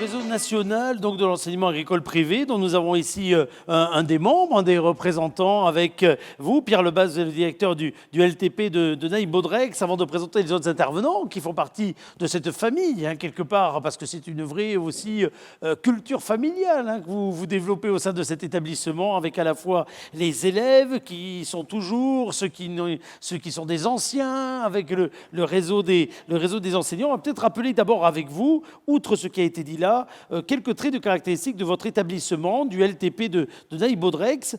réseau national donc, de l'enseignement agricole privé, dont nous avons ici un des membres, un des représentants avec vous, Pierre Lebas, le directeur du LTP de Naï-Baudrex, avant de présenter les autres intervenants qui font partie de cette famille, hein, quelque part, parce que c'est une vraie aussi culture familiale hein, que vous développez au sein de cet établissement, avec à la fois les élèves qui sont toujours, ceux qui sont des anciens, avec le réseau des enseignants. On va peut-être rappeler d'abord avec vous, outre ce qui a été dit là, quelques traits de caractéristiques de votre établissement, du LTP de Naï-Baudrex,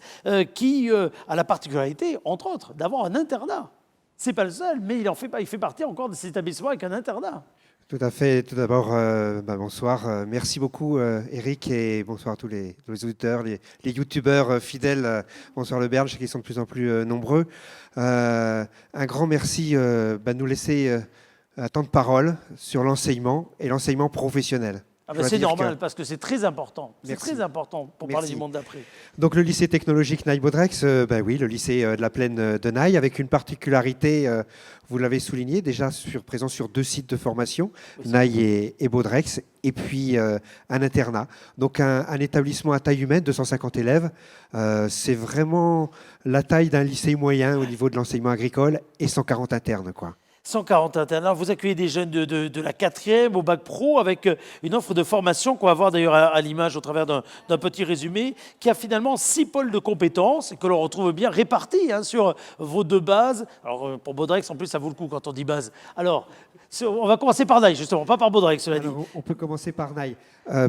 qui a la particularité, entre autres, d'avoir un internat. Ce n'est pas le seul, mais il fait partie encore de cet établissement avec un internat. Tout à fait. Tout d'abord, bonsoir. Merci beaucoup, Eric, et bonsoir à tous les auditeurs, les youtubeurs fidèles. Bonsoir le Berge, qui sont de plus en plus nombreux. Un grand merci de nous laisser tant de paroles sur l'enseignement et l'enseignement professionnel. C'est normal, parce que c'est très important. C'est très important pour parler du monde d'après. Donc le lycée technologique Naï-Baudrex, oui, le lycée de la plaine de Naï, avec une particularité, vous l'avez souligné, déjà présent sur 2 sites de formation, Naï et Baudrex, et puis un internat. Donc un établissement à taille humaine, 250 élèves. C'est vraiment la taille d'un lycée moyen au niveau de l'enseignement agricole et 140 internes, quoi. 140 internats. Vous accueillez des jeunes de la 4e au bac pro avec une offre de formation qu'on va voir d'ailleurs à l'image au travers d'un petit résumé qui a finalement 6 pôles de compétences et que l'on retrouve bien répartis hein, sur vos 2 bases. Alors pour Baudrex, en plus, ça vaut le coup quand on dit base. Alors, on va commencer par Naï, justement, pas par Baudrex, cela dit. On peut commencer par Naï.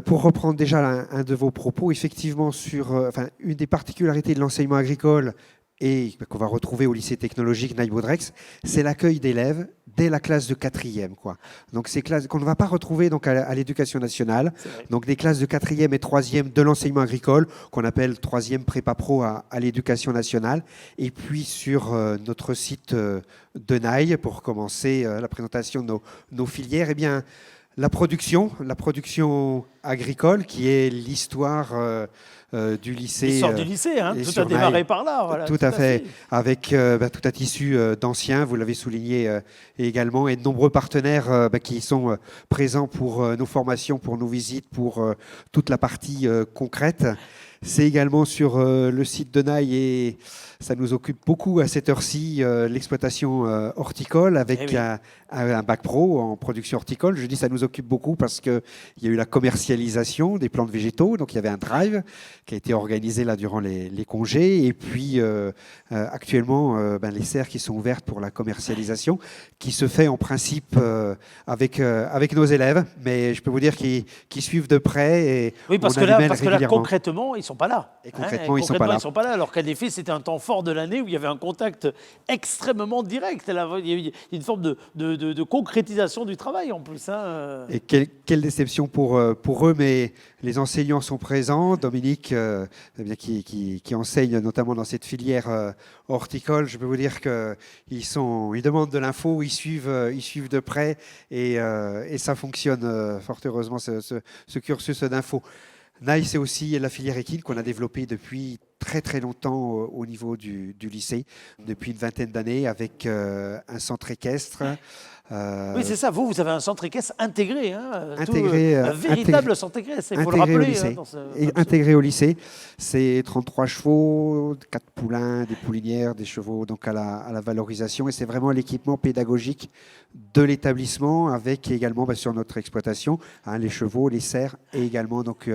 Pour reprendre déjà un de vos propos, effectivement, sur une des particularités de l'enseignement agricole et qu'on va retrouver au lycée technologique Naï-Baudrex, c'est l'accueil d'élèves dès la classe de 4e, quoi. Donc ces classes qu'on ne va pas retrouver donc à l'éducation nationale, donc des classes de 4e et 3e de l'enseignement agricole, qu'on appelle 3e prépa pro à l'éducation nationale. Et puis sur notre site de Naï, pour commencer la présentation de nos filières, eh bien, la production agricole, qui est l'histoire du lycée. L'histoire du lycée, hein, tout a démarré par là. Voilà, tout à fait, avec tout un tissu d'anciens, vous l'avez souligné également, et de nombreux partenaires qui sont présents pour nos formations, pour nos visites, pour toute la partie concrète. C'est également sur le site de Naï et ça nous occupe beaucoup à cette heure-ci, l'exploitation horticole avec un bac pro en production horticole. Je dis ça nous occupe beaucoup parce qu'il y a eu la commercialisation des plantes végétaux. Donc il y avait un drive qui a été organisé là durant les congés. Et puis actuellement, les serres qui sont ouvertes pour la commercialisation qui se fait en principe avec nos élèves. Mais je peux vous dire qu'ils suivent de près. Et oui, parce que là, concrètement, ils ne sont pas là. Et concrètement, ils ne sont pas là. Alors qu'en effet, c'était un temps fort de l'année où il y avait un contact extrêmement direct. Il y a une forme de concrétisation du travail en plus. Hein. Et quelle déception pour eux, mais les enseignants sont présents. Dominique, qui enseigne notamment dans cette filière horticole, je peux vous dire qu'ils demandent de l'info, ils suivent de près et ça fonctionne fort heureusement ce cursus d'info. Naï, c'est aussi la filière équine qu'on a développée depuis très très longtemps au niveau du lycée, depuis une vingtaine d'années, avec un centre équestre. Oui, c'est ça. Vous avez un centre équestre intégré. Hein, un véritable centre équestre, il faut le rappeler. Intégré au lycée. C'est 33 chevaux, 4 poulains, des poulinières, des chevaux donc à la valorisation. Et c'est vraiment l'équipement pédagogique de l'établissement, avec également sur notre exploitation, les chevaux, les serres, et également donc,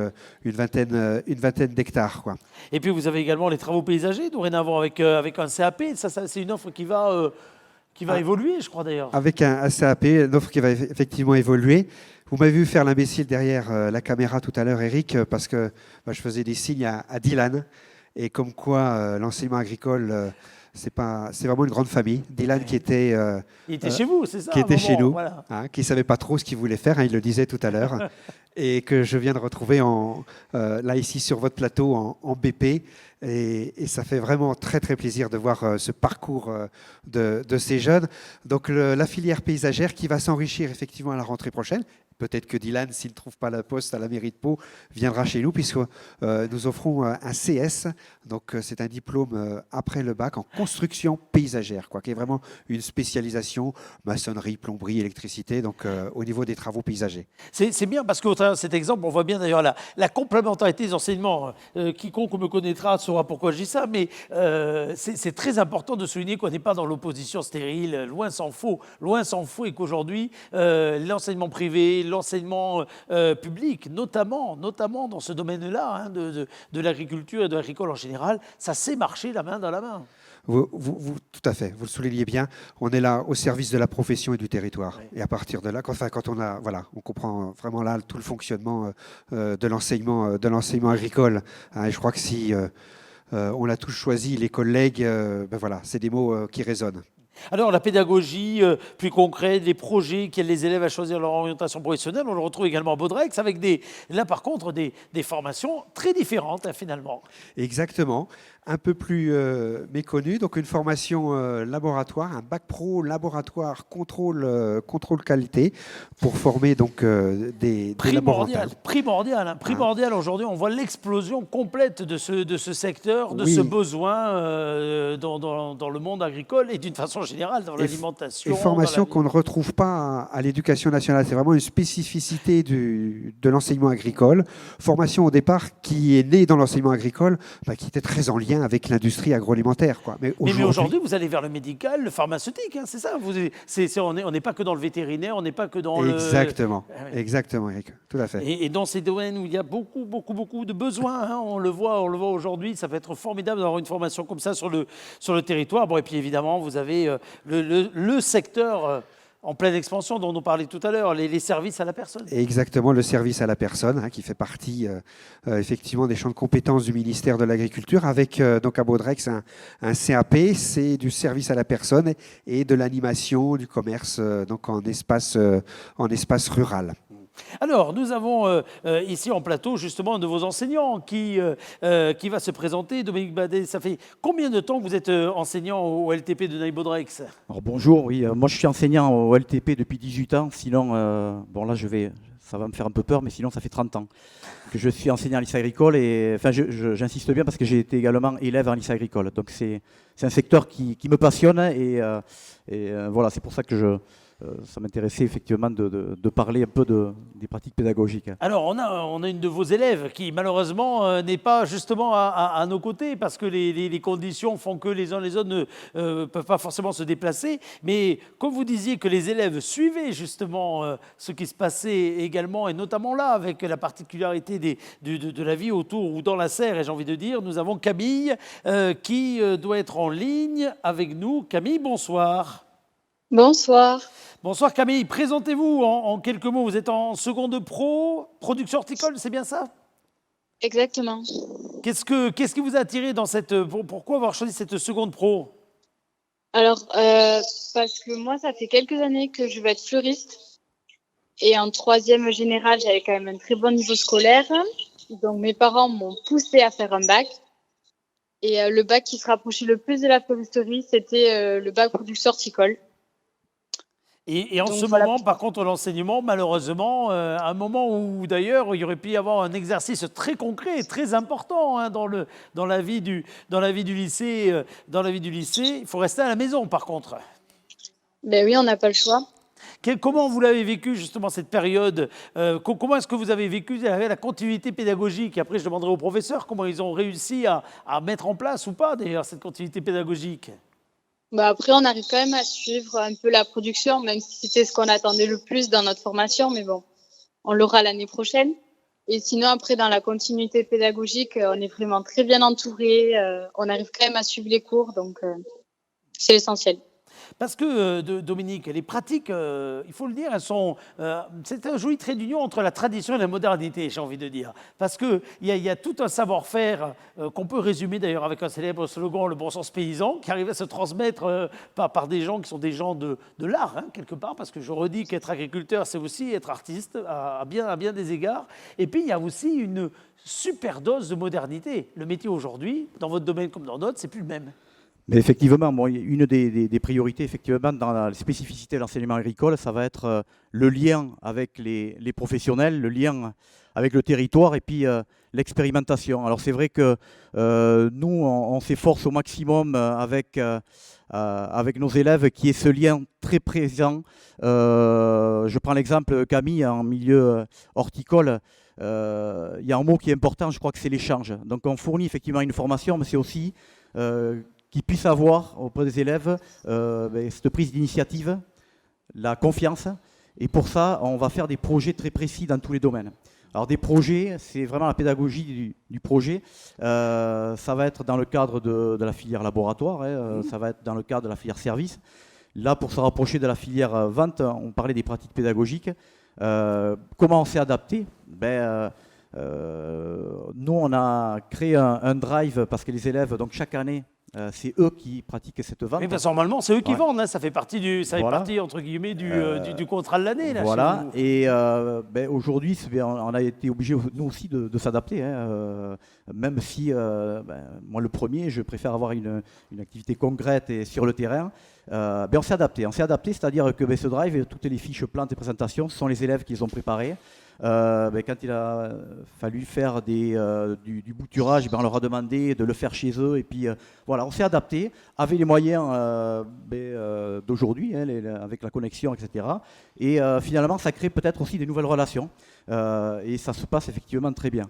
une vingtaine d'hectares. Quoi. Et puis vous avez également les travaux paysagers, dorénavant avec un CAP. Ça c'est une offre qui va évoluer, je crois d'ailleurs. Avec un CAP, une offre qui va effectivement évoluer. Vous m'avez vu faire l'imbécile derrière la caméra tout à l'heure, Eric, parce que je faisais des signes à Dylan. Et comme quoi, l'enseignement agricole, c'est vraiment une grande famille. Dylan qui était... il était chez vous, c'est ça? Qui était chez nous, voilà. Qui ne savait pas trop ce qu'il voulait faire, il le disait tout à l'heure. Et que je viens de retrouver là, ici, sur votre plateau, en BP. Et ça fait vraiment très très plaisir de voir ce parcours de ces jeunes. Donc la filière paysagère qui va s'enrichir effectivement à la rentrée prochaine, peut-être que Dylan, s'il ne trouve pas la poste à la mairie de Pau, viendra chez nous, puisque nous offrons un CS, donc c'est un diplôme après le bac en construction paysagère, quoi, qui est vraiment une spécialisation maçonnerie, plomberie, électricité, donc au niveau des travaux paysagers. C'est bien parce qu'au travers de cet exemple, on voit bien d'ailleurs la complémentarité des enseignements. Quiconque me connaîtra saura pourquoi je dis ça, mais c'est très important de souligner qu'on n'est pas dans l'opposition stérile, loin s'en faut, et qu'aujourd'hui, l'enseignement privé, l'enseignement public, notamment dans ce domaine-là, hein, de l'agriculture et de l'agricole en général, ça sait marcher la main dans la main. Tout à fait, vous le soulignez bien. On est là au service de la profession et du territoire. Oui. Et à partir de là, quand on comprend vraiment là tout le fonctionnement de l'enseignement agricole. Hein, et je crois que si on l'a tous choisi, les collègues, c'est des mots qui résonnent. Alors, la pédagogie plus concrète, les projets qui aident les élèves à choisir leur orientation professionnelle, on le retrouve également à Baudrex, avec là par contre des formations très différentes, hein, finalement. Exactement. Un peu plus méconnu, donc une formation laboratoire, un bac pro laboratoire contrôle qualité pour former donc des laborantins. Primordial aujourd'hui, on voit l'explosion complète de ce secteur, de ce besoin dans le monde agricole et d'une façon générale dans l'alimentation. Une formation qu'on ne retrouve pas à l'éducation nationale, c'est vraiment une spécificité de l'enseignement agricole. Formation au départ qui est née dans l'enseignement agricole, qui était très en lien avec l'industrie agroalimentaire, quoi. Mais aujourd'hui, vous allez vers le médical, le pharmaceutique, hein, c'est ça. On n'est pas que dans le vétérinaire, on n'est pas que dans Exactement, Eric, tout à fait. Et dans ces domaines où il y a beaucoup de besoins, hein, on le voit aujourd'hui, ça va être formidable d'avoir une formation comme ça sur le territoire. Bon, et puis évidemment, vous avez le secteur en pleine expansion dont on parlait tout à l'heure, les services à la personne. Exactement, le service à la personne, hein, qui fait partie effectivement des champs de compétences du ministère de l'Agriculture, avec donc à Baudrex un CAP, c'est du service à la personne et de l'animation du commerce donc en espace rural. Alors, nous avons ici en plateau justement un de vos enseignants qui va se présenter. Dominique Badet, ça fait combien de temps que vous êtes enseignant au LTP de Naï-Baudrex ? Alors bonjour, oui, moi je suis enseignant au LTP depuis 18 ans, sinon, ça va me faire un peu peur, mais sinon ça fait 30 ans que je suis enseignant en lycée agricole et enfin j'insiste bien parce que j'ai été également élève en lycée agricole. Donc c'est un secteur qui me passionne et voilà, c'est pour ça que ça m'intéressait effectivement de parler un peu des pratiques pédagogiques. Alors, on a une de vos élèves qui, malheureusement, n'est pas justement à nos côtés parce que les conditions font que les uns les autres ne peuvent pas forcément se déplacer. Mais comme vous disiez que les élèves suivaient justement ce qui se passait également, et notamment là, avec la particularité de la vie autour ou dans la serre, et j'ai envie de dire, nous avons Camille qui doit être en ligne avec nous. Camille, bonsoir. Bonsoir. Bonsoir Camille, présentez-vous en quelques mots. Vous êtes en seconde pro, production horticole, c'est bien ça ? Exactement. Qu'est-ce qui vous a attiré dans pourquoi avoir choisi cette seconde pro ? Alors, parce que moi, ça fait quelques années que je veux être fleuriste. Et en troisième générale, j'avais quand même un très bon niveau scolaire. Donc, mes parents m'ont poussé à faire un bac. Et le bac qui se rapprochait le plus de la fleuristerie, c'était le bac production horticole. Et en ce moment, par contre, l'enseignement, malheureusement, à un moment où d'ailleurs il y aurait pu y avoir un exercice très concret et très important hein, dans la vie du lycée, il faut rester à la maison par contre. Ben oui, on n'a pas le choix. Comment vous l'avez vécu justement cette période comment est-ce que vous avez vécu la continuité pédagogique ? Après, je demanderai aux professeurs comment ils ont réussi à mettre en place ou pas d'ailleurs cette continuité pédagogique. Après, on arrive quand même à suivre un peu la production, même si c'était ce qu'on attendait le plus dans notre formation. Mais bon, on l'aura l'année prochaine. Et sinon, après, dans la continuité pédagogique, on est vraiment très bien entouré. On arrive quand même à suivre les cours, donc c'est l'essentiel. Parce que, Dominique, les pratiques, il faut le dire, c'est un joli trait d'union entre la tradition et la modernité, j'ai envie de dire. Parce qu'il y a tout un savoir-faire qu'on peut résumer d'ailleurs avec un célèbre slogan, le bon sens paysan, qui arrive à se transmettre par des gens qui sont des gens de l'art, hein, quelque part, parce que je redis qu'être agriculteur, c'est aussi être artiste à bien des égards. Et puis, il y a aussi une super dose de modernité. Le métier aujourd'hui, dans votre domaine comme dans d'autres, c'est plus le même. Mais effectivement, moi, une des priorités, effectivement, dans la spécificité de l'enseignement agricole, ça va être le lien avec les professionnels, le lien avec le territoire et puis l'expérimentation. Alors c'est vrai que nous, on s'efforce au maximum avec nos élèves qui est ce lien très présent. Je prends l'exemple, Camille, en milieu horticole. Il y a un mot qui est important, je crois que c'est l'échange. Donc on fournit effectivement une formation, mais c'est aussi qu'ils puissent avoir auprès des élèves cette prise d'initiative, la confiance. Et pour ça, on va faire des projets très précis dans tous les domaines. Alors des projets, c'est vraiment la pédagogie du projet. Ça va être dans le cadre de la filière laboratoire, ça va être dans le cadre de la filière service. Là, pour se rapprocher de la filière vente, on parlait des pratiques pédagogiques. Comment on s'est adapté? Nous, on a créé un drive parce que les élèves, donc chaque année, c'est eux qui pratiquent cette vente. Oui, parce que normalement, c'est eux qui Ouais. vendent. Hein. Ça fait partie, Voilà. entre guillemets, du contrat de l'année. Là, Voilà. chez vous. Et aujourd'hui, on a été obligés, nous aussi, de s'adapter. Même si, moi, le premier, je préfère avoir une activité concrète et sur le terrain. On s'est adapté. On s'est adapté, c'est-à-dire que ce drive, toutes les fiches plantes et présentations, ce sont les élèves qui les ont préparées. Quand il a fallu faire du bouturage, on leur a demandé de le faire chez eux. Et puis voilà, on s'est adapté avec les moyens d'aujourd'hui, avec la connexion, etc. Et finalement, ça crée peut-être aussi des nouvelles relations. Et ça se passe effectivement très bien.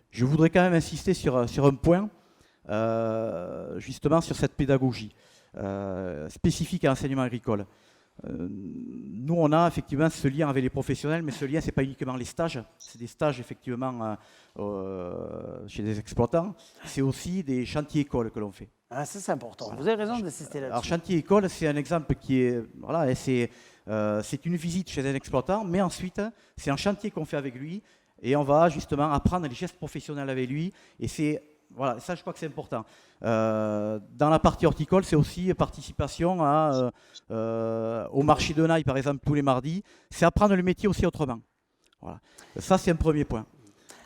Je voudrais quand même insister sur un point, justement sur cette pédagogie spécifique à l'enseignement agricole. Nous, on a effectivement ce lien avec les professionnels, mais ce lien, ce n'est pas uniquement les stages. C'est des stages, effectivement, chez des exploitants. C'est aussi des chantiers-écoles que l'on fait. Ah, ça, c'est important. Voilà. Vous avez raison d'insister là-dessus. Alors, chantier-école, c'est un exemple qui est... Voilà, c'est une visite chez un exploitant, mais ensuite, c'est un chantier qu'on fait avec lui, et on va justement apprendre les gestes professionnels avec lui, et c'est... Voilà, ça je crois que c'est important. Dans la partie horticole, c'est aussi participation au marché de Naï, par exemple, tous les mardis. C'est apprendre le métier aussi autrement. Voilà. Ça, c'est un premier point.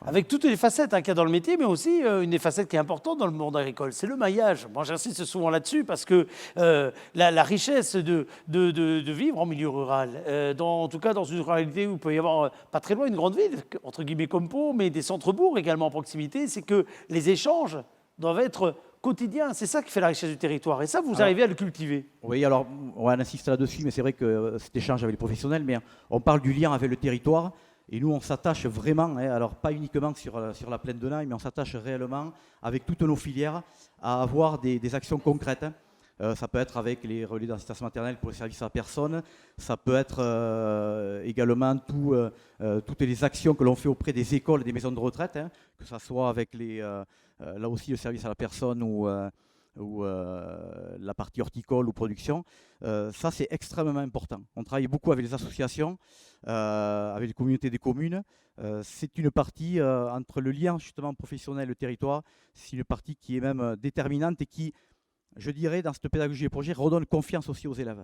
Avec toutes les facettes qu'il y a dans le métier, mais aussi une des facettes qui est importante dans le monde agricole, c'est le maillage. Moi, j'insiste souvent là-dessus parce que la richesse de vivre en milieu rural, en tout cas dans une ruralité où il peut y avoir pas très loin une grande ville, entre guillemets comme Pau, mais des centres-bourgs également en proximité, c'est que les échanges doivent être quotidiens. C'est ça qui fait la richesse du territoire. Et ça, vous arrivez à le cultiver. Oui, alors on insiste là-dessus, mais c'est vrai que cet échange avec les professionnels, mais on parle du lien avec le territoire. Et nous, on s'attache vraiment, alors pas uniquement sur la plaine de Naï, mais on s'attache réellement avec toutes nos filières à avoir des actions concrètes. Ça peut être avec les relais d'assistance maternelle pour les services à la personne. Ça peut être également toutes les actions que l'on fait auprès des écoles et des maisons de retraite, que ce soit avec là aussi le service à la personne ou la partie horticole ou production. Ça, c'est extrêmement important. On travaille beaucoup avec les associations, avec les communautés des communes. C'est une partie entre le lien justement professionnel et le territoire. C'est une partie qui est même déterminante et qui, je dirais, dans cette pédagogie des projets, redonne confiance aussi aux élèves.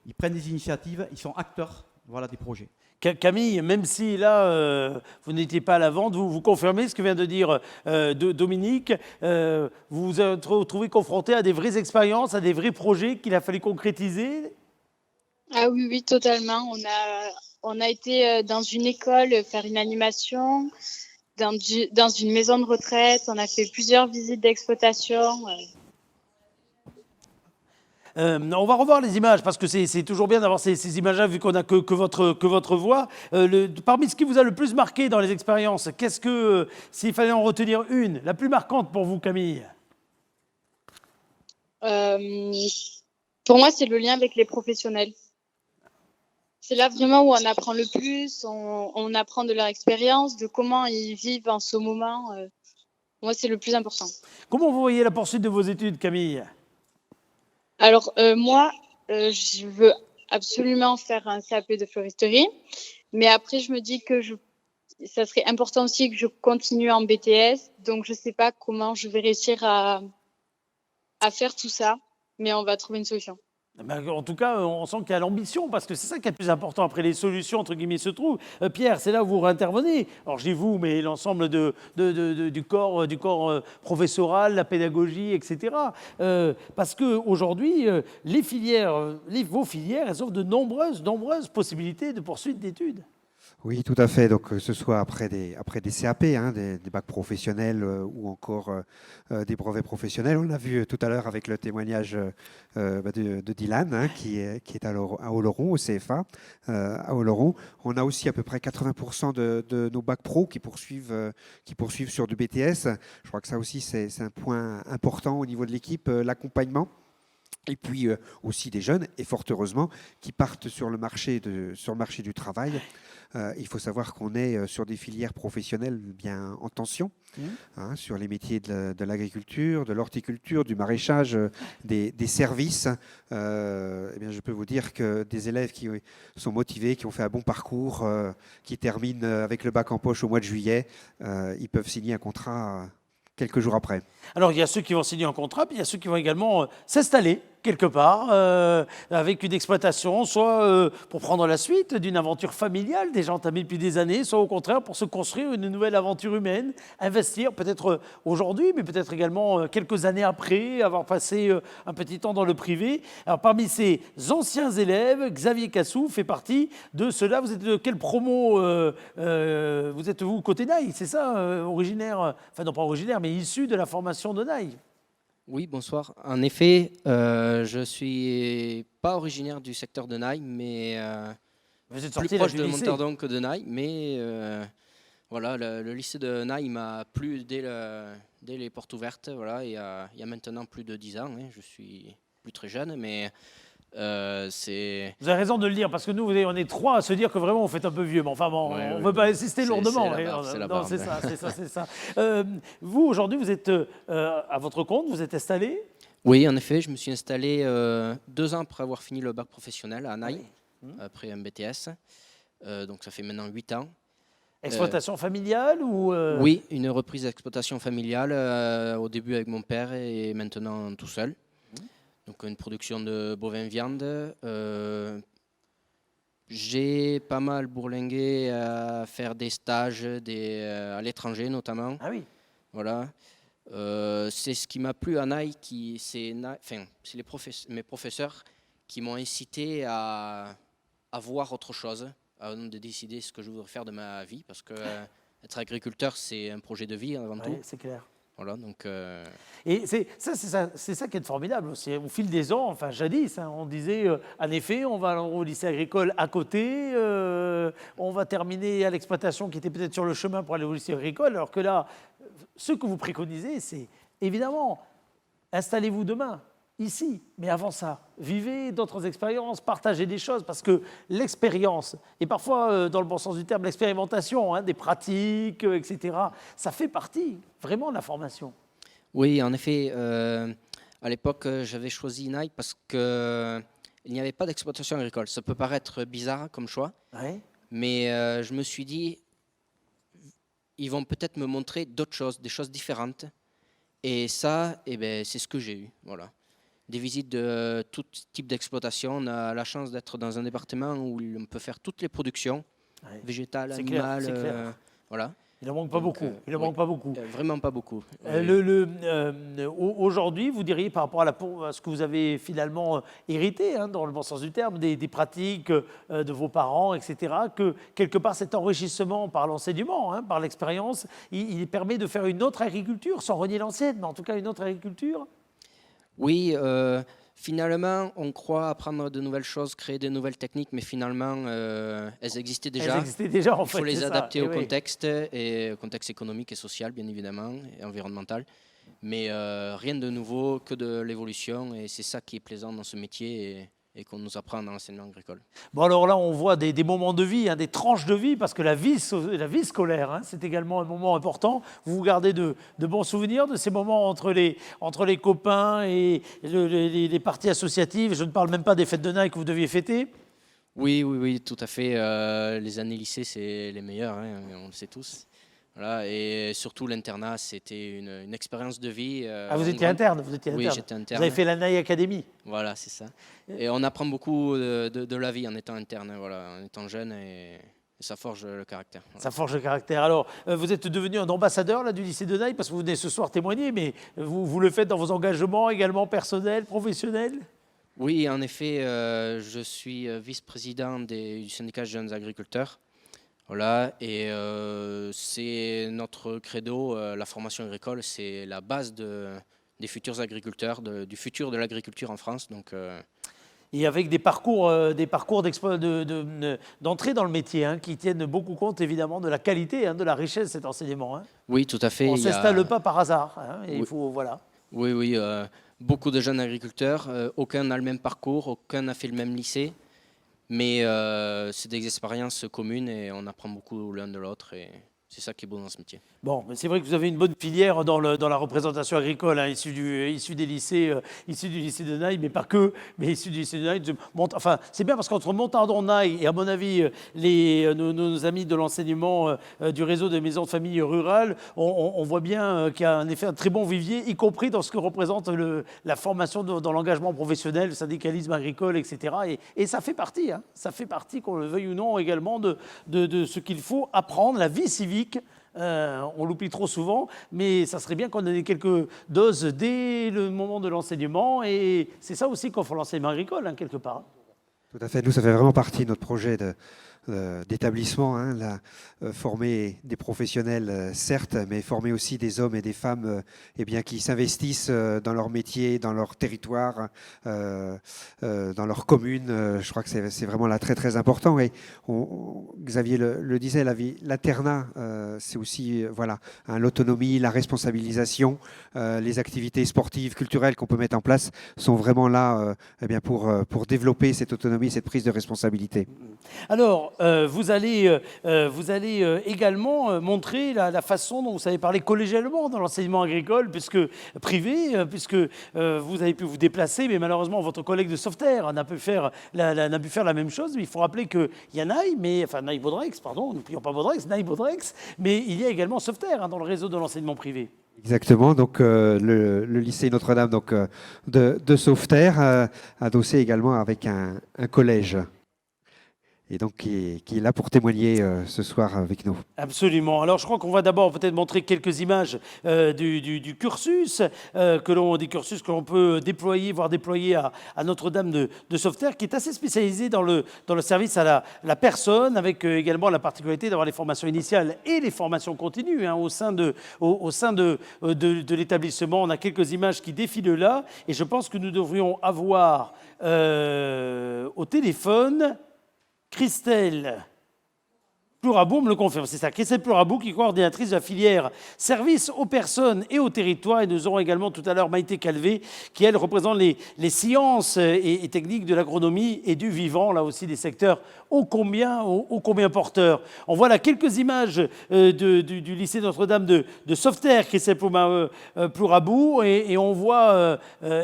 Ils prennent des initiatives, ils sont acteurs des projets. Camille, même si là, vous n'étiez pas à la vente, vous confirmez ce que vient de dire Dominique. Vous vous êtes retrouvé confronté à des vraies expériences, à des vrais projets qu'il a fallu concrétiser? Ah oui, totalement. On a été dans une école faire une animation, dans une maison de retraite. On a fait plusieurs visites d'exploitation. On va revoir les images parce que c'est toujours bien d'avoir ces images-là vu qu'on n'a que votre voix. Parmi ce qui vous a le plus marqué dans les expériences, s'il fallait en retenir une, la plus marquante pour vous, Camille? Pour moi, c'est le lien avec les professionnels. C'est là vraiment où on apprend le plus, on apprend de leur expérience, de comment ils vivent en ce moment. Moi, c'est le plus important. Comment vous voyez la poursuite de vos études, Camille? Alors, moi, je veux absolument faire un CAP de floristerie, mais après, je me dis que ça serait important aussi que je continue en BTS, donc je ne sais pas comment je vais réussir à faire tout ça, mais on va trouver une solution. Ben, en tout cas, on sent qu'il y a l'ambition, parce que c'est ça qui est le plus important. Après, les solutions, entre guillemets, se trouvent. Pierre, c'est là où vous intervenez. Alors, je dis vous, mais l'ensemble du corps professoral, la pédagogie, etc. Parce qu'aujourd'hui, vos filières, elles offrent de nombreuses possibilités de poursuite d'études. Oui, tout à fait. Donc, que ce soit après des CAP, hein, des bacs professionnels ou encore des brevets professionnels. On a vu tout à l'heure avec le témoignage de Dylan, hein, qui est à Oloron, au CFA, à Oloron. On a aussi à peu près 80% de nos bacs pro qui poursuivent sur du BTS. Je crois que ça aussi, c'est un point important au niveau de l'équipe, l'accompagnement. Et puis aussi des jeunes, et fort heureusement, qui partent sur le marché du travail. Il faut savoir qu'on est sur des filières professionnelles bien en tension, hein, sur les métiers de l'agriculture, de l'horticulture, du maraîchage, des services. Eh bien, je peux vous dire que des élèves qui sont motivés, qui ont fait un bon parcours, qui terminent avec le bac en poche au mois de juillet, ils peuvent signer un contrat quelques jours après. Alors, il y a ceux qui vont signer un contrat, puis il y a ceux qui vont également s'installer quelque part avec une exploitation, soit pour prendre la suite d'une aventure familiale déjà entamée depuis des années, soit au contraire pour se construire une nouvelle aventure humaine, investir peut-être aujourd'hui, mais peut-être également quelques années après, avoir passé un petit temps dans le privé. Alors, parmi ces anciens élèves, Xavier Cassou fait partie de ceux-là. Vous êtes de quelle promo vous êtes, vous, côté Naï, c'est ça, originaire, enfin non pas originaire, mais issu de la formation de Naï? Oui, bonsoir. En effet, je suis pas originaire du secteur de Naï, mais Vous êtes plus sorti proche du de lycée. Montardon que de Naï. Mais voilà, le lycée de Naï m'a plu dès les portes ouvertes. Voilà, il y a maintenant plus de 10 ans. Hein, je suis plus très jeune, mais c'est... Vous avez raison de le dire, parce que nous, on est trois à se dire que vraiment on fait un peu vieux. Mais enfin, bon, Ouais, on ne ouais, veut pas insister c'est lourdement. la barbe, c'est la barbe. C'est ça. Vous, aujourd'hui, vous êtes à votre compte, vous êtes installé. Oui, en effet, je me suis installé 2 ans après avoir fini le bac professionnel à Naï, après un BTS. Donc ça fait maintenant 8 ans. Exploitation familiale ou Oui, une reprise d'exploitation familiale, au début avec mon père et maintenant tout seul. Donc une production de bovins viande. J'ai pas mal bourlingué à faire des stages à l'étranger notamment. Ah oui. Voilà. C'est ce qui m'a plu à Naï, c'est mes professeurs qui m'ont incité à voir autre chose, avant de décider ce que je voudrais faire de ma vie, parce que être agriculteur, c'est un projet de vie avant tout. C'est clair. Voilà, donc, Et c'est ça qui est formidable aussi. Au fil des ans, enfin jadis, hein, on disait, en effet, on va au lycée agricole à côté, on va terminer à l'exploitation qui était peut-être sur le chemin pour aller au lycée agricole, alors que là, ce que vous préconisez, c'est évidemment, installez-vous demain, ici, mais avant ça, vivez d'autres expériences, partagez des choses, parce que l'expérience, et parfois, dans le bon sens du terme, l'expérimentation, hein, des pratiques, etc., ça fait partie vraiment de la formation. oui, en effet, à l'époque, j'avais choisi Naï parce qu'il n'y avait pas d'exploitation agricole. Ça peut paraître bizarre comme choix, Ouais. mais je me suis dit, ils vont peut-être me montrer d'autres choses, des choses différentes. Et ça, eh ben, c'est ce que j'ai eu. Voilà. Des visites de tout type d'exploitation. On a la chance d'être dans un département où on peut faire toutes les productions, Ouais. végétales, C'est clair, animales. c'est clair. Voilà. Il n'en manque pas Donc, beaucoup. Il en oui. manque pas beaucoup. Vraiment pas beaucoup. Aujourd'hui, vous diriez par rapport à ce que vous avez finalement hérité, hein, dans le bon sens du terme, des pratiques de vos parents, etc., que quelque part cet enrichissement par l'enseignement, hein, par l'expérience, il permet de faire une autre agriculture, sans renier l'ancienne, mais en tout cas une autre agriculture. Oui, finalement, on croit apprendre de nouvelles choses, créer de nouvelles techniques, mais finalement, elles existaient déjà. Elles existaient déjà, en Il fait. faut les c'est ça. adapter Eh au oui. contexte, et au contexte économique et social, bien évidemment, et environnemental. Mais rien de nouveau, que de l'évolution, et c'est ça qui est plaisant dans ce métier et qu'on nous apprend dans l'enseignement agricole. Bon, alors là, on voit des moments de vie, hein, des tranches de vie, parce que la vie scolaire, hein, c'est également un moment important. Vous vous gardez de bons souvenirs de ces moments entre les copains et les parties associatives. Je ne parle même pas des fêtes de Naï que vous deviez fêter. Oui, tout à fait. Les années lycée, c'est les meilleures, hein, on le sait tous. Voilà, et surtout l'internat, c'était une expérience de vie. Vous étiez interne, vous étiez Oui, interne. j'étais Vous interne. avez fait la Naï Academy. Voilà, c'est ça. Et on apprend beaucoup de la vie en étant interne, voilà, en étant jeune, et ça forge le caractère. Voilà. Ça forge le caractère. Alors, vous êtes devenu un ambassadeur là, du lycée de Naï parce que vous venez ce soir témoigner, mais vous le faites dans vos engagements également personnels, professionnels? Oui, en effet, je suis vice-président du syndicat de jeunes agriculteurs. Voilà, et c'est notre credo, la formation agricole, c'est la base des futurs agriculteurs, du futur de l'agriculture en France. Donc, Et avec des parcours d'entrée dans le métier qui tiennent beaucoup compte évidemment de la qualité, de la richesse de cet enseignement. oui, tout à fait. On ne s'installe pas par hasard. Et Oui. il faut, voilà. Oui, beaucoup de jeunes agriculteurs, aucun n'a le même parcours, aucun n'a fait le même lycée, mais c'est des expériences communes et on apprend beaucoup l'un de l'autre et c'est ça qui est beau dans ce métier. Bon, mais c'est vrai que vous avez une bonne filière dans la représentation agricole, issue des lycées, issue du lycée de Naï, mais pas que, mais issue du lycée de Naï. Enfin, c'est bien parce qu'entre Montardon, Naï et à mon avis, nos amis de l'enseignement du réseau des maisons de famille rurales, on voit bien qu'il y a en effet un très bon vivier, y compris dans ce que représente la formation dans l'engagement professionnel, le syndicalisme agricole, etc. Et ça fait partie, ça fait partie, qu'on le veuille ou non, également de ce qu'il faut apprendre, la vie civique. On l'oublie trop souvent, mais ça serait bien qu'on ait quelques doses dès le moment de l'enseignement. Et c'est ça aussi qu'offre l'enseignement agricole, quelque part. Tout à fait. Nous, ça fait vraiment partie de notre projet d'établissement, former des professionnels, certes, mais former aussi des hommes et des femmes qui s'investissent dans leur métier, dans leur territoire, dans leur commune. Je crois que c'est vraiment là très, très important. Et Xavier le disait, l'internat, c'est aussi l'autonomie, la responsabilisation, les activités sportives, culturelles qu'on peut mettre en place sont vraiment là pour développer cette autonomie, cette prise de responsabilité. Alors, vous allez également montrer la façon dont vous savez parler collégialement dans l'enseignement agricole, privé, puisque vous avez pu vous déplacer, mais malheureusement, votre collègue de Sauveterre n'a pu faire la même chose. Mais il faut rappeler qu'il y a Naï-Baudrex, pardon, n'oublions pas Baudrex, Naï-Baudrex, mais il y a également Sauveterre dans le réseau de l'enseignement privé. Exactement, donc le lycée Notre-Dame de Sauveterre, adossé également avec un collège. Et donc qui est là pour témoigner ce soir avec nous. Absolument. Alors je crois qu'on va d'abord peut-être montrer quelques images du cursus, des cursus que l'on peut voir déployer à Notre-Dame de Sauveterre, qui est assez spécialisé dans le service à la personne, avec également la particularité d'avoir les formations initiales et les formations continues au sein de l'établissement. On a quelques images qui défilent là, et je pense que nous devrions avoir au téléphone Christelle Plourabou me le confirme, c'est ça, Christelle Plourabou qui est coordinatrice de la filière service aux personnes et aux territoires. Et nous aurons également tout à l'heure Maïté Calvé qui, elle, représente les sciences et techniques de l'agronomie et du vivant, là aussi des secteurs ô combien porteurs. On voit là quelques images du lycée Notre-Dame de Sauveterre, Christelle Plourabou, et on voit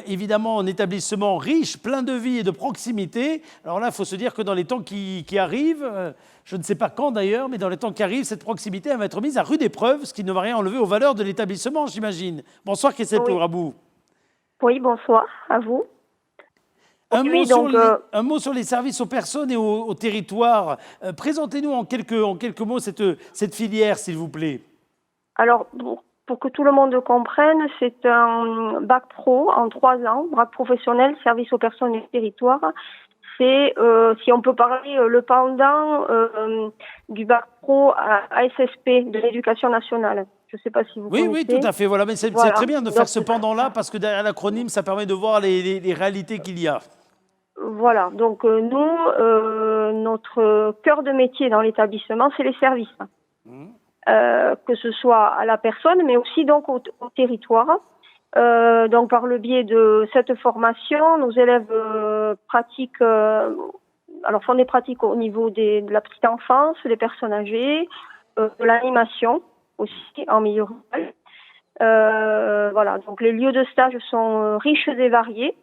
évidemment un établissement riche, plein de vie et de proximité. Alors là, il faut se dire que dans les temps qui arrivent, je ne sais pas quand d'ailleurs, mais dans les temps qui arrivent, cette proximité va être mise à rude épreuve, ce qui ne va rien enlever aux valeurs de l'établissement, j'imagine. Bonsoir, Christelle Plourabou. Oui, bonsoir à vous. Un mot sur les services aux personnes et au territoire. Présentez-nous en quelques mots cette filière, s'il vous plaît. Alors, pour que tout le monde comprenne, c'est un bac pro en 3 ans, bac professionnel, service aux personnes et au territoire. C'est, si on peut parler, le pendant du bac pro à ASSP de l'éducation nationale. Je ne sais pas si vous connaissez. Oui, tout à fait. Voilà. Mais c'est très bien de faire ce pendant-là parce que derrière l'acronyme, ça permet de voir les réalités qu'il y a. Voilà. Donc, nous, notre cœur de métier dans l'établissement, c'est les services. Que ce soit à la personne, mais aussi donc au territoire. Donc par le biais de cette formation, nos élèves font des pratiques au niveau de la petite enfance, des personnes âgées, de l'animation aussi en milieu rural. Voilà, donc les lieux de stage sont riches et variés.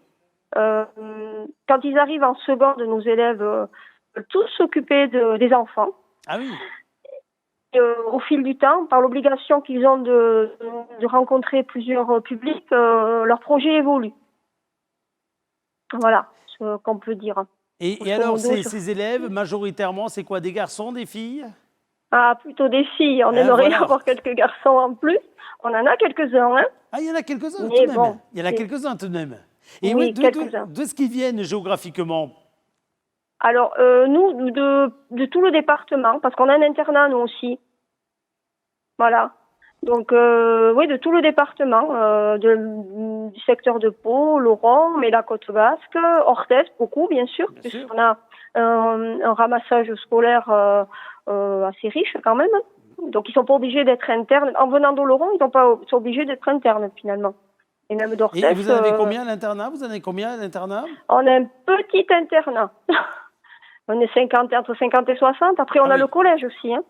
Quand ils arrivent en seconde, nos élèves veulent tous s'occuper des enfants. Ah oui. au fil du temps, par l'obligation qu'ils ont de rencontrer plusieurs publics, leur projet évolue. Voilà ce qu'on peut dire. Et alors, ces élèves, majoritairement, c'est quoi, des garçons, des filles? Ah, plutôt des filles. On aimerait voilà. avoir quelques garçons en plus. On en a quelques-uns, hein. Ah, il y en a quelques-uns tout Mais de bon, même. Il y en a quelques-uns tout de même. Et Oui, d'où quelques-uns. est-ce qu'ils viennent géographiquement? Alors, nous, de tout le département, parce qu'on a un internat, nous aussi. Voilà. Donc, oui, de tout le département, du secteur de Pau, Laurent, mais la Côte Basque, Orthez, beaucoup, bien sûr, Bien sûr. puisqu'on a un ramassage scolaire assez riche quand même. Donc, ils sont pas obligés d'être internes. En venant d'Oloron, ils sont obligés d'être internes, finalement. Et même d'Orthez. Et vous en avez combien à l'internat? Vous en avez combien à l'internat? On a un petit internat. On est entre 50 et 60. Après, on Ah a oui. le collège aussi, hein,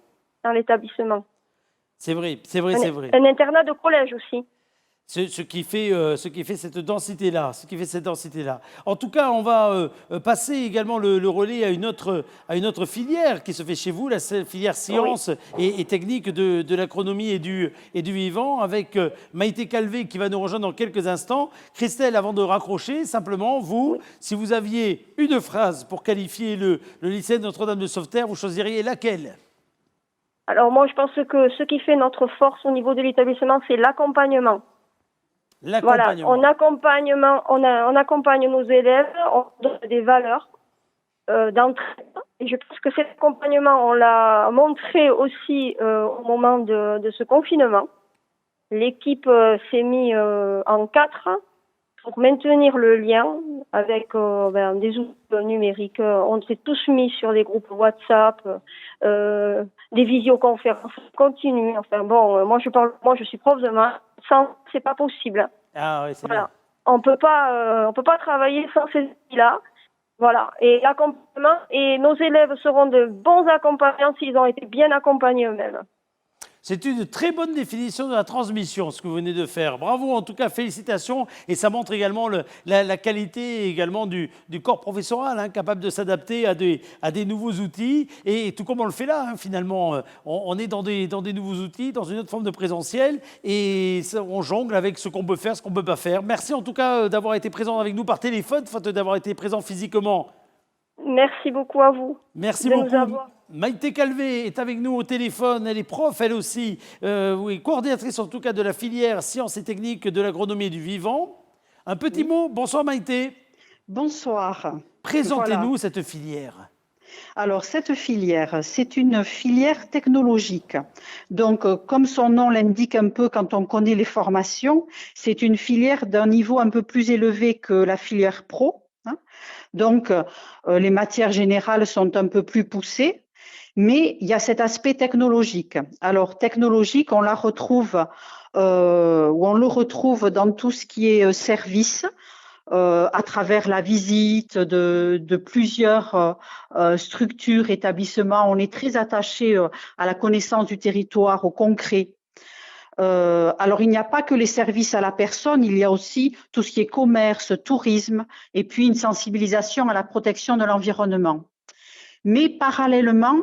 dans l'établissement. C'est vrai, c'est vrai, c'est vrai. Un internat de collège aussi. Ce qui fait cette densité-là, En tout cas, on va passer également le relais à une autre filière qui se fait chez vous, la filière sciences et techniques de l'agronomie et du vivant, avec Maïté Calvé qui va nous rejoindre dans quelques instants. Christelle, avant de raccrocher, simplement, vous, si vous aviez une phrase pour qualifier le lycée de Notre-Dame de Sauveterre, vous choisiriez laquelle? Alors moi, je pense que ce qui fait notre force au niveau de l'établissement, c'est l'accompagnement. Voilà, on accompagne nos élèves, on donne des valeurs d'entraide. Et je pense que cet accompagnement, on l'a montré aussi au moment de ce confinement. L'équipe s'est mise en 4 pour maintenir le lien avec des outils numériques. On s'est tous mis sur des groupes WhatsApp, des visioconférences continues. Enfin bon, moi je suis prof de maths, sans c'est pas possible. Ah oui, c'est Voilà. bien. On peut pas travailler sans ces outils-là. Voilà. Et l'accompagnement, et nos élèves seront de bons accompagnants s'ils ont été bien accompagnés eux-mêmes. C'est une très bonne définition de la transmission, ce que vous venez de faire. Bravo, en tout cas, félicitations. Et ça montre également la qualité également du corps professoral, hein, capable de s'adapter à des nouveaux outils. Et tout comme on le fait là, hein, finalement, on est dans des nouveaux outils, dans une autre forme de présentiel. Et on jongle avec ce qu'on peut faire, ce qu'on ne peut pas faire. Merci en tout cas d'avoir été présent avec nous par téléphone, faute d'avoir été présent physiquement. Merci beaucoup à vous. Merci de beaucoup. nous avoir. Maïté Calvé est avec nous au téléphone. Elle est prof, elle aussi. Oui, coordinatrice en tout cas de la filière sciences et techniques de l'agronomie et du vivant. Un petit mot. Bonsoir Maïté. Bonsoir. Présentez-nous Voilà. cette filière. Alors, cette filière, c'est une filière technologique. Donc, comme son nom l'indique un peu quand on connaît les formations, c'est une filière d'un niveau un peu plus élevé que la filière pro, hein. Donc, les matières générales sont un peu plus poussées, mais il y a cet aspect technologique. Alors, technologique, on la retrouve, ou on le retrouve dans tout ce qui est service, à travers la visite de plusieurs structures, établissements. On est très attaché à la connaissance du territoire, au concret. Alors, il n'y a pas que les services à la personne, il y a aussi tout ce qui est commerce, tourisme, et puis une sensibilisation à la protection de l'environnement. Mais parallèlement,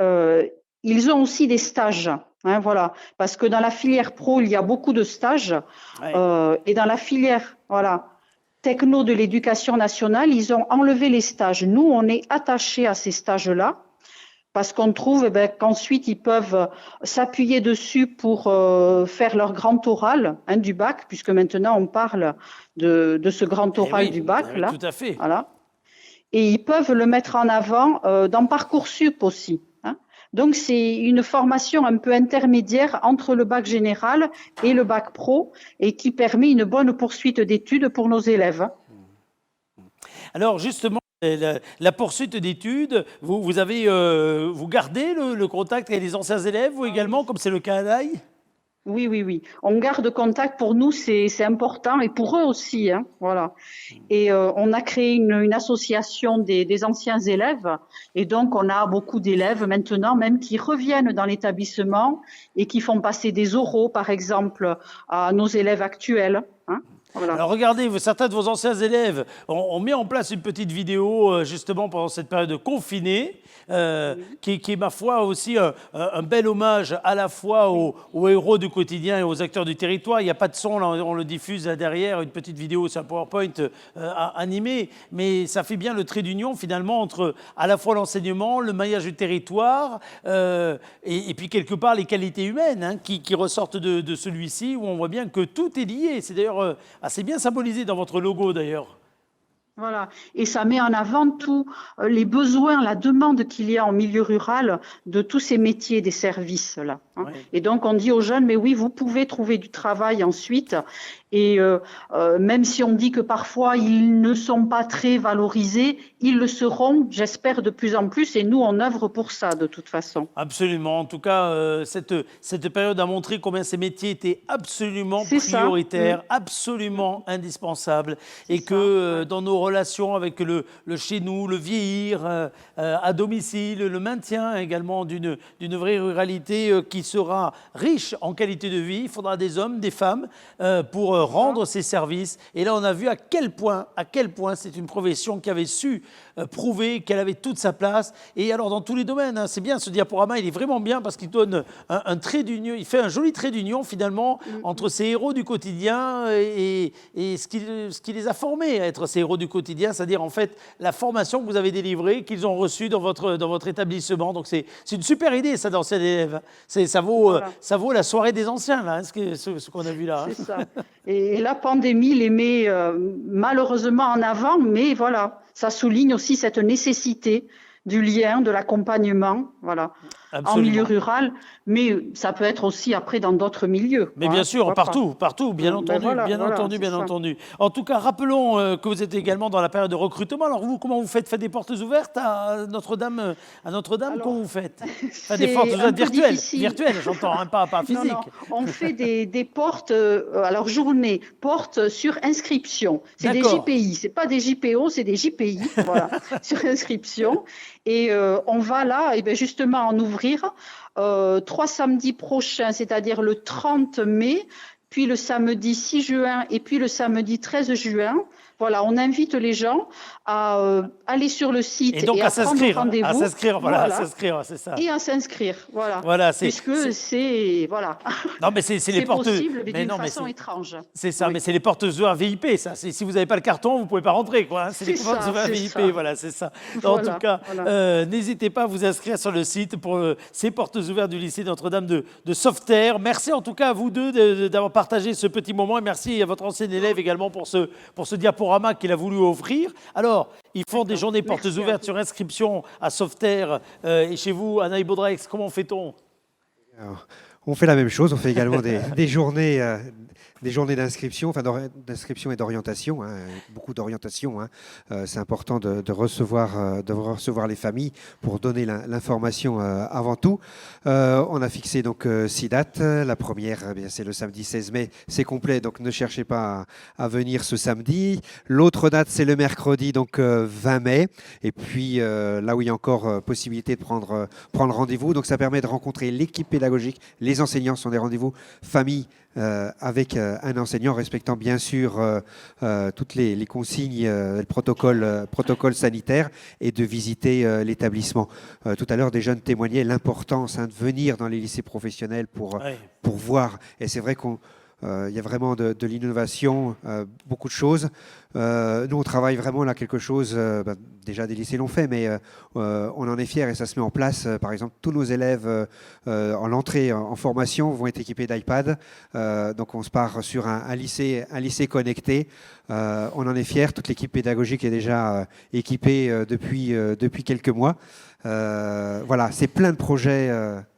ils ont aussi des stages. Hein, voilà, parce que dans la filière pro, il y a beaucoup de stages, et dans la filière, techno de l'éducation nationale, ils ont enlevé les stages. Nous, on est attachés à ces stages-là, parce qu'on trouve qu'ensuite, ils peuvent s'appuyer dessus pour faire leur grand oral, hein, du bac, puisque maintenant, on parle de ce grand oral du bac. Là. Tout à fait. Voilà. Et ils peuvent le mettre en avant dans Parcoursup aussi. Hein. Donc, c'est une formation un peu intermédiaire entre le bac général et le bac pro, et qui permet une bonne poursuite d'études pour nos élèves. Alors justement, la poursuite d'études, vous gardez le contact avec les anciens élèves, vous également, comme c'est le cas à Naï? Oui. On garde contact. Pour nous, c'est important, et pour eux aussi. Hein, voilà. Et on a créé une association des anciens élèves, et donc on a beaucoup d'élèves maintenant, même qui reviennent dans l'établissement et qui font passer des oraux, par exemple, à nos élèves actuels. Hein. Voilà. Alors regardez, certains de vos anciens élèves ont mis en place une petite vidéo justement pendant cette période confinée, qui est ma foi aussi un bel hommage à la fois aux héros du quotidien et aux acteurs du territoire. Il n'y a pas de son, là, on le diffuse là derrière, une petite vidéo sur un PowerPoint animée, mais ça fait bien le trait d'union finalement entre à la fois l'enseignement, le maillage du territoire et puis quelque part les qualités humaines hein, qui ressortent de celui-ci, où on voit bien que tout est lié. C'est d'ailleurs assez bien symbolisé dans votre logo d'ailleurs. Voilà, et ça met en avant tous les besoins, la demande qu'il y a en milieu rural de tous ces métiers des services là. Hein. Ouais. Et donc on dit aux jeunes, mais oui, vous pouvez trouver du travail ensuite. Et même si on dit que parfois ils ne sont pas très valorisés, ils le seront, j'espère, de plus en plus. Et nous, on œuvre pour ça de toute façon. Absolument. En tout cas, cette période a montré combien ces métiers étaient absolument C'est ça. prioritaires, absolument indispensables, et que dans nos relations avec le chez nous, le vieillir à domicile, le maintien également d'une vraie ruralité qui sera riche en qualité de vie, il faudra des hommes, des femmes pour rendre ces services. Et là, on a vu à quel point c'est une profession qui avait su prouver qu'elle avait toute sa place. Et alors, dans tous les domaines, hein, c'est bien, ce diaporama, il est vraiment bien parce qu'il donne un trait d'union, il fait un joli trait d'union finalement entre ces héros du quotidien et ce qui les a formés à être ces héros du quotidien, c'est-à-dire en fait la formation que vous avez délivrée, qu'ils ont reçue dans votre établissement. Donc c'est une super idée, ça, d'anciens élèves. Ça vaut la soirée des anciens, là, hein, ce qu'on a vu là. Hein. C'est ça. Et la pandémie les met malheureusement en avant, mais voilà, ça souligne aussi cette nécessité du lien, de l'accompagnement, voilà, Absolument. en milieu rural, mais ça peut être aussi après dans d'autres milieux. Mais quoi, bien hein, sûr, pourquoi partout, bien Ben entendu, voilà, bien c'est ça. entendu. En tout cas, rappelons que vous êtes également dans la période de recrutement. Alors vous, comment vous faites des portes ouvertes à Notre-Dame Alors, comment vous faites c'est des portes un ouvertes peu difficile. virtuelles, j'entends, hein, pas Non, physiques. non, on fait des portes, alors journée, portes sur inscription. C'est des D'accord. JPI, c'est pas des JPO, c'est des JPI, voilà, sur inscription. Et on va là, et bien justement en ouvrir 3 samedis prochains, c'est-à-dire le 30 mai, puis le samedi 6 juin et puis le samedi 13 juin. Voilà, on invite les gens à aller sur le site Et donc à prendre s'inscrire, rendez-vous. voilà, à Voilà. s'inscrire, c'est ça. Et à s'inscrire, voilà. Voilà, Puisque c'est voilà. Non, mais c'est les C'est portes. possible, mais d'une non, mais façon étrange. c'est ça, Oui. mais c'est les portes ouvertes VIP, ça. Si vous n'avez pas le carton, vous ne pouvez pas rentrer, quoi. Hein. C'est les C'est portes ça, ouvertes c'est VIP, ça. voilà, c'est ça. Voilà, En tout cas, voilà. n'hésitez pas à vous inscrire sur le site pour ces portes ouvertes du lycée Notre-Dame de Sauveterre. Merci en tout cas à vous deux d'avoir partagé ce petit moment et merci à votre ancien élève également pour ce diaporama qu'il a voulu offrir. Alors, ils font des journées portes Merci à ouvertes vous. sur inscription à Sauveterre et chez vous, à Naï-Baudrex. Comment fait-on? Alors, on fait la même chose, on fait également des journées d'inscription, enfin d'inscription et d'orientation, hein, beaucoup d'orientation. Hein. C'est important de recevoir les familles pour donner l'information avant tout. On a fixé donc 6 dates. La première, c'est le samedi 16 mai, c'est complet, donc ne cherchez pas à venir ce samedi. L'autre date, c'est le mercredi, donc 20 mai. Et puis là où il y a encore possibilité de prendre rendez-vous, donc ça permet de rencontrer l'équipe pédagogique. Les enseignants sont des rendez-vous famille avec un enseignant, respectant bien sûr toutes les consignes, le protocole sanitaire, et de visiter l'établissement. Tout à l'heure, des jeunes témoignaient l'importance de venir dans les lycées professionnels pour voir. Et c'est vrai qu'il y a vraiment de l'innovation, beaucoup de choses. Nous, on travaille vraiment là quelque chose, déjà des lycées l'ont fait, mais on en est fiers et ça se met en place. Par exemple, tous nos élèves en l'entrée en formation vont être équipés d'iPad. Donc on se part sur un lycée connecté. On en est fiers. Toute l'équipe pédagogique est déjà équipée depuis quelques mois. Voilà, c'est plein de projets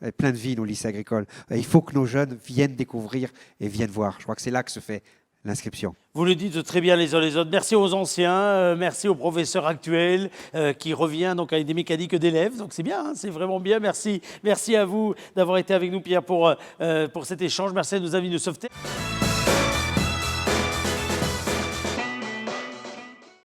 et plein de vie, nos lycées agricoles. Il faut que nos jeunes viennent découvrir et viennent voir. Je crois que c'est là que se fait l'inscription. Vous le dites très bien les uns les autres. Merci aux anciens, merci aux professeurs actuels qui revient donc avec des mécaniques d'élèves. Donc c'est bien, hein, c'est vraiment bien. Merci à vous d'avoir été avec nous, Pierre, pour cet échange. Merci à nos amis de Sauveterre.